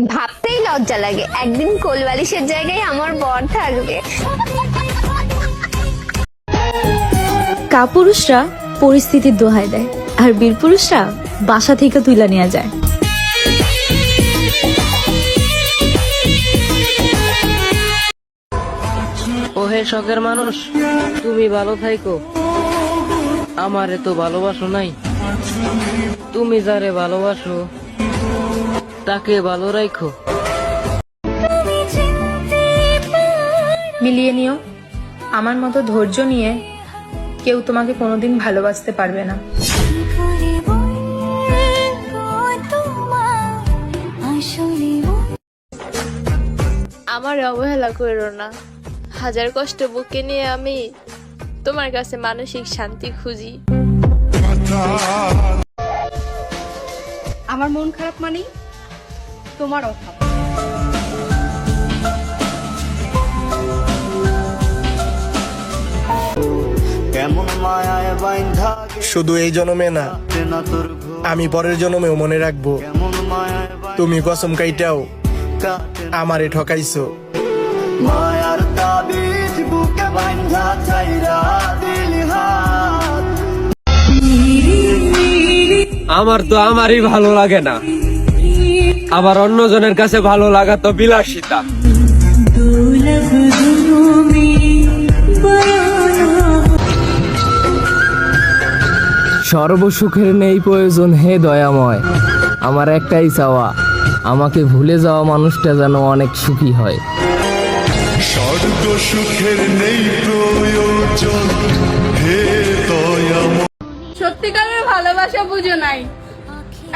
ভাবতেই লজ্জা লাগে একদিন কোলবালিশের জায়গায় আমার বর থাকবে। কাপুরুষরা পরিস্থিতির দোহাই দেয়, আর বীরপুরুষরা বাসা থেকে তুলে নিয়ে যায়। ওহে শখের মানুষ, তুমি ভালো থাইকো, আমারে তো ভালোবাসো নাই। তুমি যারে ভালোবাসো তাকে ভালো রাখো। মিলিয়ে নিও, আমার মতো ধৈর্য নিয়ে কেউ তোমাকে কোনোদিন ভালোবাসতে পারবে না। আমার অবহেলা করো না, হাজার কষ্ট বুকে নিয়ে আমি তোমার কাছে মানসিক শান্তি খুঁজি। আমার মন খারাপ মানেই তোমার অভাব। শুধু এই জন্মে না, আমি পরের জন্মেও মনে রাখবো তুমি কসম কাইটাও আমারে ঠকাইছো। আমার তো আমারই ভালো লাগে না, আবার অন্যজনের কাছে ভালো লাগা তো বিলাসিতা। সর্বসুখের নেই প্রয়োজন হে দয়াময়, আমার একটাই চাওয়া, আমাকে ভুলে যাওয়া মানুষটা যেন অনেক সুখী হয়। সর্বসুখের নেই প্রয়োজন হে দয়াময়। সত্যিকারের ভালোবাসা বুঝো নাই,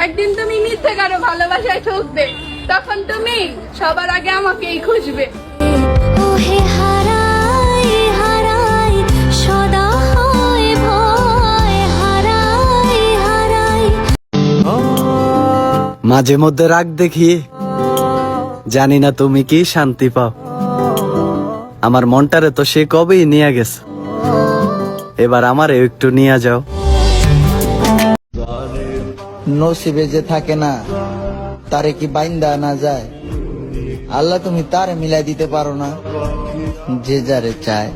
একদিন তুমি মিথ্যে কারো ভালোবাসায় ঠকবে, তখন তুমি সবার আগে আমাকেই খুঁজবে। মাঝে মধ্যে রাগ দেখি, জানি না তুমি কি শান্তি পাও। আমার মনটারে তো সে কবেই নিয়ে গেছে, এবার আমারে একটু নিয়ে যাও। নসিবে যে থাকে না তারে কি বাইন্দা না যায়, আল্লাহ তুমি তারে মিলাই দিতে পারো না যে যারে চায়।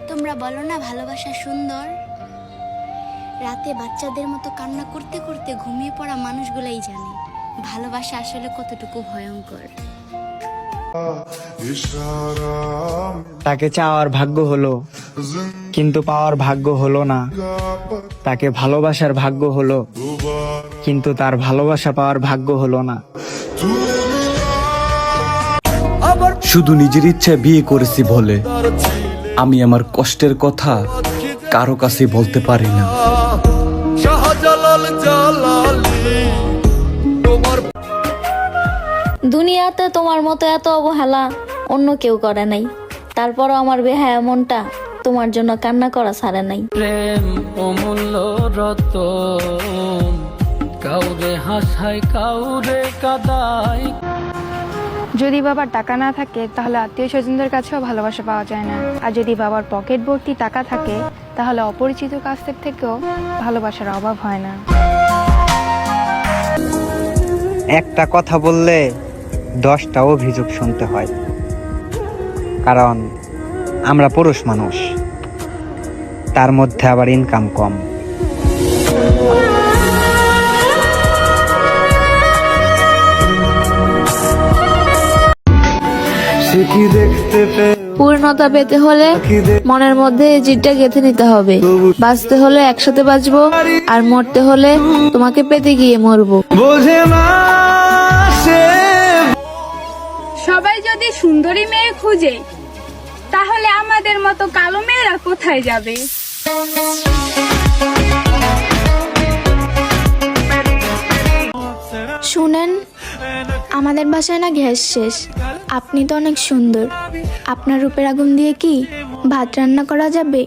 তোমরা বলো না ভালোবাসা সুন্দর, রাতে বাচ্চাদের মতো কান্না করতে করতে ঘুমিয়ে পড়া মানুষগুলাই জানে ভালোবাসা আসলে কতটুকু ভয়ঙ্কর। তাকে চাওয়ার ভাগ্য হলো কিন্তু পাওয়ার ভাগ্য হলো না, তাকে ভালোবাসার ভাগ্য হলো কিন্তু তার ভালোবাসা পাওয়ার ভাগ্য হলো না। শুধু নিজের ইচ্ছায় বিয়ে করেছি বলে আমি আমার কষ্টের কথা কারো কাছে বলতে পারি না। দুনিয়াতে তোমার মতো এত অবহেলা অন্য কেউ করে নাই, তারপরও আমার বেহায়া মনটা তোমার জন্য কান্না করা ছাড়ে নাই। প্রেম অমূল্য রতন, কাউরে হাসায় কাউরে কাদায়। যদি বাবার টাকা না থাকে তাহলে আত্মীয় স্বজনদের কাছেও ভালোবাসা পাওয়া যায় না, আর যদি বাবার পকেট ভর্তি টাকা থাকে তাহলে অপরিচিত কাছের থেকেও ভালোবাসার অভাব হয় না। একটা কথা বললে 10টা অভিযোগ শুনতে হয়, কারণ আমরা পুরুষ মানুষ, তার মধ্যে আবার ইনকাম কম। পূর্ণতা পেতে হলে মনের মধ্যে এই জিদটা গেঁথে নিতে হবে, বাঁচতে হলে একসাথে বাঁচবো, আর মরতে হলে তোমাকে পেতে গিয়ে মরবো। সবাই যদি সুন্দরী মেয়ে খুঁজে তাহলে আমাদের মতো কালো মেয়েরা কোথায় যাবে? শুনেন, আমাদের বাসায় না গ্যাস শেষ, আপনি তো অনেক সুন্দর, আপনার রূপের আগুন দিয়ে কি ভাত রান্না করা যাবে?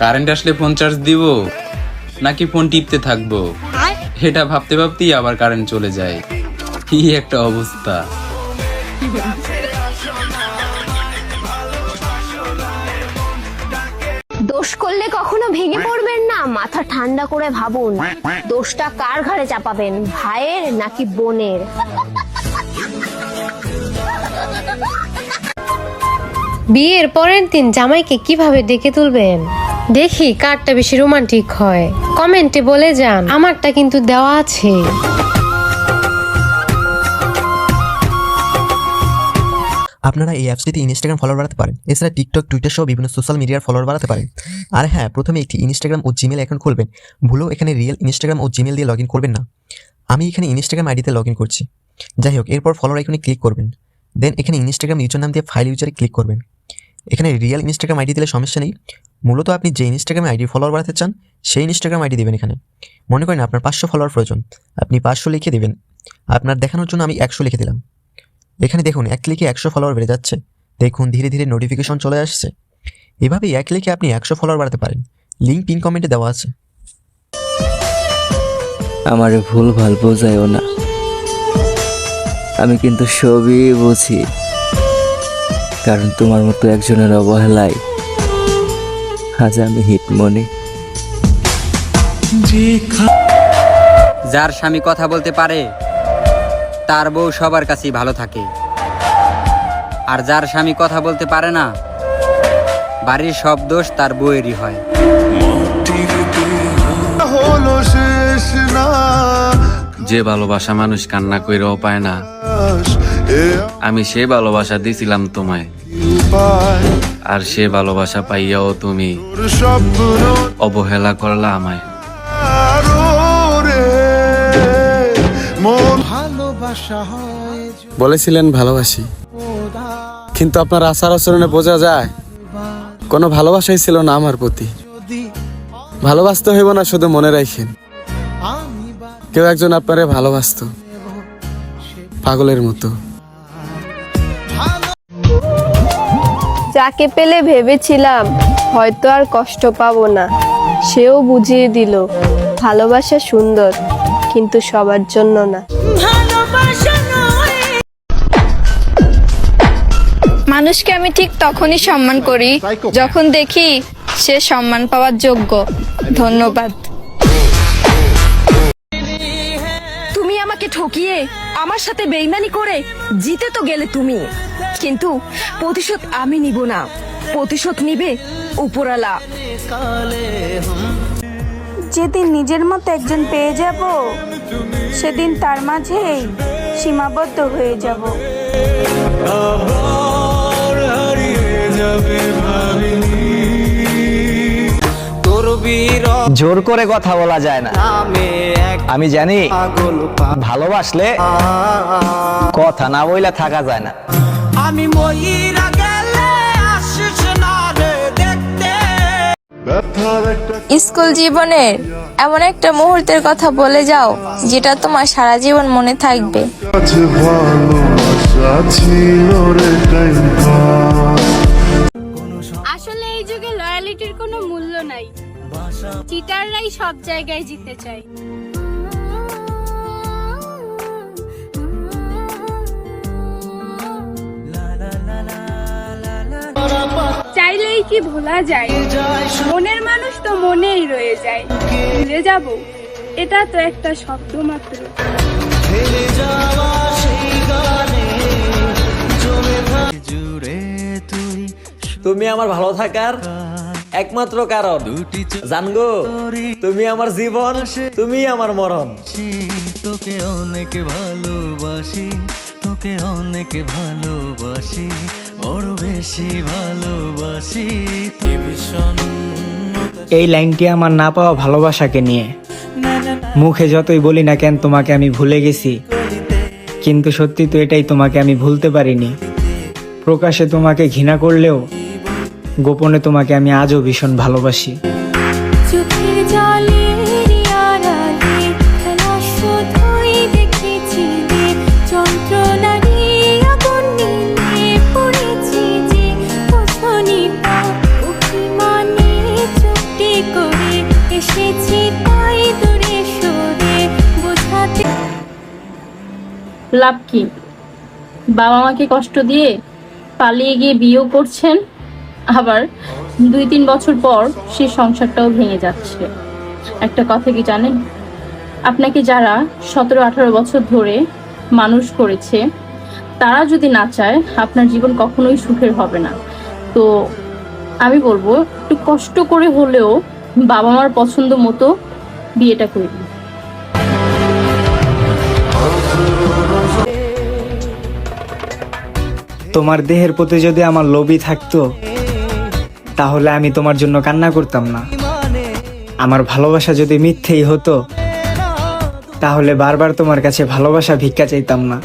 কারেন্ট আসলে ফোন চার্জ দিব নাকি ফোন টিপতে থাকবো, এটা ভাবতে ভাবতেই আবার কারেন্ট চলে যায়। কি একটা অবস্থা। দোষ করলে কখনো ভেঙে পড়বেন না, মাথা ঠান্ডা করে ভাবুন দোষটা কার ঘাড়ে চাপাবেন, ভাইয়ের নাকি বোনের। বিয়ের পরের দিন জামাইকে কিভাবে ডেকে তুলবেন, দেখি কারটা বেশি রোমান্টিক হয়। কমেন্টে বলে যান, আমারটা কিন্তু দেওয়া আছে। আপনারা এই অ্যাপসটিতে ইনস্টাগ্রাম ফলোয়ার বাড়াতে পারেন, এছাড়া টিকটক, টুইটার সহ বিভিন্ন সোশ্যাল মিডিয়ার ফলোয়ার বাড়াতে পারেন। আর হ্যাঁ, প্রথমে একটি ইনস্টাগ্রাম ও জিমেল অ্যাকাউন্ট খুলবেন। ভুলেও এখানে রিয়েল ইনস্টাগ্রাম ও জিমেল দিয়ে লগ ইন করবেন না। আমি এখানে ইনস্টাগ্রাম আইডিতে লগ ইন করছি। যাই হোক, এরপর ফলোয়ার আইকনে ক্লিক করবেন। দেন এখানে ইনস্টাগ্রাম ইউজার নাম দিয়ে ফাইল ইউজারে ক্লিক করবেন। এখানে রিয়েল ইনস্টাগ্রাম আইডি দিলে সমস্যা নেই। মূলত আপনি যে ইনস্টাগ্রাম আইডি ফলোয়ার বাড়াতে চান সেই ইনস্টাগ্রাম আইডি দেবেন। এখানে মনে করেন আপনার 500 ফলোয়ার প্রয়োজন, আপনি 500 লিখে দেবেন। আপনার দেখানোর জন্য আমি 100 লিখে দিলাম। এখানে দেখুন এক ক্লিকে 100 ফলোয়ার বেড়ে যাচ্ছে। দেখুন ধীরে ধীরে নোটিফিকেশন চলে আসছে। এভাবেই এক ক্লিকে আপনি 100 ফলোয়ার বাড়াতে পারেন। লিঙ্ক পিন কমেন্টে দেওয়া আছে। আমার ভুল ভাল বোঝায়ও না, আমি কিন্তু সবই বুঝি, কারণ তোমার মতো একজনের অবহেলায় আজ আমি হিটমনি। যার স্বামী কথা বলতে পারে তার বউ সবার কাছেই ভালো থাকে, আর যার স্বামী কথা বলতে পারে না বাড়ির সব দোষ তার বউয়েরই হয়। যে ভালোবাসা মানুষ কান্না কইরাও পায় না, আমি সে ভালোবাসা দিছিলাম তোমায়, আর সে ভালোবাসা পাইয়াও তুমি অবহেলা করলা আমায়। বলেছিলেন ভালোবাসি, কিন্তু আপনার আচার আচরণে বোঝা যায় কোনো ভালোবাসাই ছিল না আমার প্রতি। ভালোবাসতে হইব না, শুধু মনে রাখেন কেউ একজন আপনারে ভালোবাসতো পাগলের মতো। যাকে পেলে ভেবেছিলাম হয়তো আর কষ্ট পাবো না, সেও বুঝিয়ে দিল ভালোবাসা সুন্দর, কিন্তু সবার জন্য না। মানুষকে আমি ঠিক তখনই সম্মান করি যখন দেখি সে সম্মান পাওয়ার যোগ্য। ধন্যবাদ। তুমি আমাকে ঠকিয়ে আমার সাথে বেইমানি করে জিতে তো গেলে তুমি, কিন্তু প্রতিশোধ আমি নিব না, প্রতিশোধ নিবে উপরওয়ালা। যেদিন নিজের মতো একজন পেয়ে যাব, সেদিন তার মাঝেই সীমাবদ্ধ হয়ে যাব। জোর করে কথা বলা যায় না, আমি জানি। ভালোবাসলে কথা না বইলা থাকা যায় না। আমি মইরা গেলে আসিস না রে দেখতে। স্কুল জীবনের এমন একটা মুহূর্তের কথা বলে যাও যেটা তোমার সারা জীবন মনে থাকবে। আসলে এই যুগে লয়ালিটির কোনো মূল্য নাই, চিটাররাই সব জায়গায় জিতে চায়। চাইলেই কি ভোলা যায়? মনের মানুষ তো মনেই রয়ে যায়, ভুলে যাব এটা তো একটা শব্দ মাত্র। তুমি আমার ভালো থাকার একমাত্র কারণ, জানগো তুমি আমার জীবন, তুমি আমার মরণ। তোকে অনেক ভালোবাসি, তোকে অনেক ভালোবাসি, বড় বেশি ভালোবাসি। এই লাইনটি আমার না পাওয়া ভালোবাসাকে নিয়ে। মুখে যতই বলি না কেন তোমাকে আমি ভুলে গেছি, কিন্তু সত্যি তো এটাই, তোমাকে আমি ভুলতে পারিনি। প্রকাশে তোমাকে ঘৃণা করলেও গোপনে তোমাকে আমি আজও ভীষণ ভালোবাসি। লাভ কি? বাবা মাকে কষ্ট দিয়ে পালিয়ে গিয়ে বিয়েও করছেন, আবার 2-3 বছর পর সে সংসারটাও ভেঙে যাচ্ছে। একটা কথা কি জানেন, আপনাকে যারা 17-18 বছর ধরে মানুষ করেছে তারা যদি না চায় আপনার জীবন কখনোই সুখের হবে না। তো আমি বলবো একটু কষ্ট করে হলেও বাবা মার পছন্দ মতো বিয়েটা করবি। তোমার দেহের প্রতি যদি আমার লোভই থাকতো তাহলে আমি তোমার জন্য কান্না করতাম না। আমার ভালোবাসা যদি মিথ্যেই হতো তাহলে বারবার তোমার কাছে ভালোবাসা ভিক্ষা চাইতাম না।